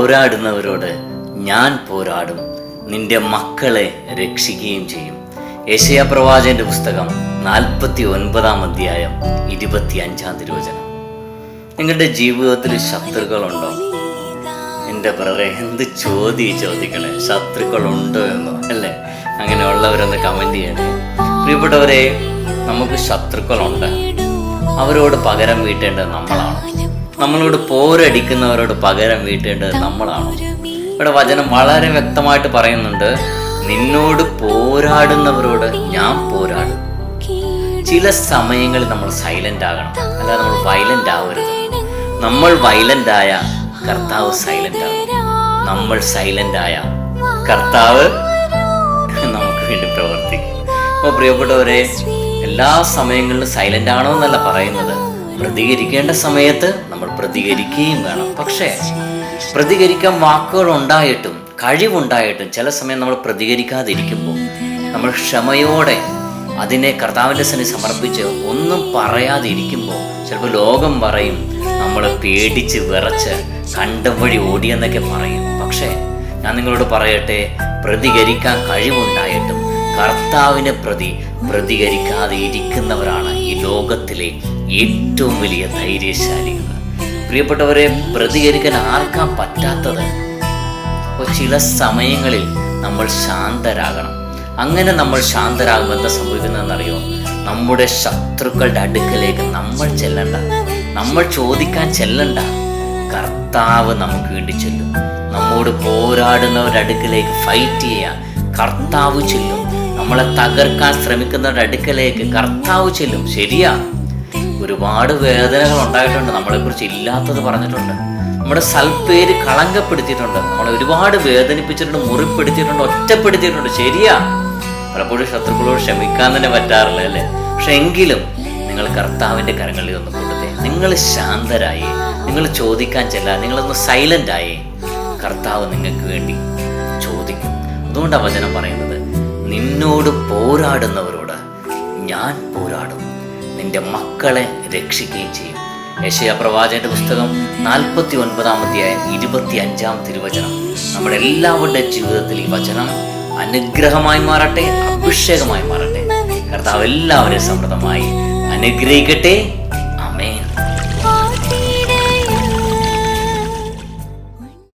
പോരാടുന്നവരോട് ഞാൻ പോരാടും, നിന്റെ മക്കളെ രക്ഷിക്കുകയും ചെയ്യും. യെശയ്യാ പ്രവാചകന്റെ പുസ്തകം 49 അധ്യായം 25 തിരുവചനം. നിങ്ങളുടെ ജീവിതത്തിൽ ശത്രുക്കളുണ്ടോ? എൻ്റെ ബ്രദറെ, എന്ത് ചോദിക്കണേ, ശത്രുക്കളുണ്ടോ എന്നോ അല്ലേ? അങ്ങനെയുള്ളവരൊന്ന് കമൻറ്റ് ചെയ്യണേ. പ്രിയപ്പെട്ടവരെ, നമുക്ക് ശത്രുക്കളുണ്ട്. അവരോട് പകരം വീട്ടേണ്ടത് നമ്മളാണ്. നമ്മളോട് പോരടിക്കുന്നവരോട് പകരം വീട്ടേണ്ടത് നമ്മളാണ്. ഇവിടെ വചനം വളരെ വ്യക്തമായിട്ട് പറയുന്നുണ്ട്, നിന്നോട് പോരാടുന്നവരോട് ഞാൻ പോരാടും. ചില സമയങ്ങളിൽ നമ്മൾ സൈലന്റ് ആകണം, അല്ലാതെ നമ്മൾ വയലന്റ് ആവരുത്. നമ്മൾ വയലന്റ് ആയ കർത്താവ് സൈലന്റ് ആകും. നമ്മൾ സൈലന്റ് ആയ കർത്താവ് നമുക്ക് വേണ്ടി പ്രവർത്തിക്കും. അപ്പോൾ പ്രിയപ്പെട്ടവരെ, എല്ലാ സമയങ്ങളിലും സൈലന്റ് ആണോ എന്നല്ല പറയുന്നത്. പ്രതികരിക്കേണ്ട സമയത്ത് നമ്മൾ പ്രതികരിക്കുകയും വേണം. പക്ഷേ പ്രതികരിക്കാൻ വാക്കുകൾ ഉണ്ടായിട്ടും കഴിവുണ്ടായിട്ടും ചില സമയം നമ്മൾ പ്രതികരിക്കാതിരിക്കുമ്പോൾ, നമ്മൾ ക്ഷമയോടെ അതിനെ കർത്താവിൻ്റെ സന്നിധി സമർപ്പിച്ച് ഒന്നും പറയാതെ ഇരിക്കുമ്പോൾ, ചിലപ്പോൾ ലോകം പറയും നമ്മൾ പേടിച്ച് വിറച്ച് കണ്ടം വഴി ഓടിയെന്നൊക്കെ പറയും. പക്ഷേ ഞാൻ നിങ്ങളോട് പറയട്ടെ, പ്രതികരിക്കാൻ കഴിവുണ്ടായിട്ടും കർത്താവിനെ പ്രതികരിക്കാതെ ഇരിക്കുന്നവരാണ് ഈ ലോകത്തിലെ ഏറ്റവും വലിയ ധൈര്യശാലികൾ. പ്രിയപ്പെട്ടവരെ, പ്രതികരിക്കാൻ ആർക്കാ പറ്റാത്തത്? അപ്പോൾ ചില സമയങ്ങളിൽ നമ്മൾ ശാന്തരാകണം. അങ്ങനെ നമ്മൾ ശാന്തരാകുമ്പോൾ എന്താ സംഭവിക്കുന്നതെന്നറിയോ? നമ്മുടെ ശത്രുക്കളുടെ അടുക്കലേക്ക് നമ്മൾ ചെല്ലണ്ട, നമ്മൾ ചോദിക്കാൻ ചെല്ലണ്ട. കർത്താവ് നമുക്ക് വേണ്ടി ചെല്ലും. നമ്മോട് പോരാടുന്നവരുടെ അടുക്കലേക്ക് ഫൈറ്റ് ചെയ്യാൻ കർത്താവ് ചെല്ലും. നമ്മളെ തകർക്കാൻ ശ്രമിക്കുന്നവരുടെ അടുക്കലേക്ക് കർത്താവ് ചെല്ലും. ശരിയാ, ഒരുപാട് വേദനകൾ ഉണ്ടായിട്ടുണ്ട്, നമ്മളെക്കുറിച്ച് ഇല്ലാത്തത് പറഞ്ഞിട്ടുണ്ട്, നമ്മുടെ സൽപ്പേര് കളങ്കപ്പെടുത്തിയിട്ടുണ്ട്, നമ്മളെ ഒരുപാട് വേദനിപ്പിച്ചിട്ടുണ്ട്, മുറിപ്പെടുത്തിയിട്ടുണ്ട്, ഒറ്റപ്പെടുത്തിയിട്ടുണ്ട്. ശരിയാ, പലപ്പോഴും ശത്രുക്കളോട് ക്ഷമിക്കാൻ തന്നെ പറ്റാറില്ല അല്ലേ? പക്ഷെ എങ്കിലും നിങ്ങൾ കർത്താവിൻ്റെ കരങ്ങളിൽ ഒന്ന് കൊടുത്തേ. നിങ്ങൾ ശാന്തരായി, നിങ്ങൾ ചോദിക്കാൻ ചെല്ലാ, നിങ്ങളൊന്ന് സൈലന്റ് ആയി, കർത്താവ് നിങ്ങൾക്ക് വേണ്ടി ചോദിക്കും. അതുകൊണ്ടാണ് വചനം പറയുന്നത്, നിന്നോട് പോരാടുന്നവരോട് ഞാൻ പോരാടും, നിന്റെ മക്കളെ രക്ഷിക്കുകയും ചെയ്യും. യെശയ്യാ പ്രവാചകന്റെ പുസ്തകം 49 അധ്യായം 25 തിരുവചനം. നമ്മുടെ എല്ലാവരുടെ ജീവിതത്തിൽ ഈ വചനം അനുഗ്രഹമായി മാറട്ടെ, അഭിഷേകമായി മാറട്ടെ. കർത്താവ് എല്ലാവരെയും സമൃദ്ധമായി അനുഗ്രഹിക്കട്ടെ.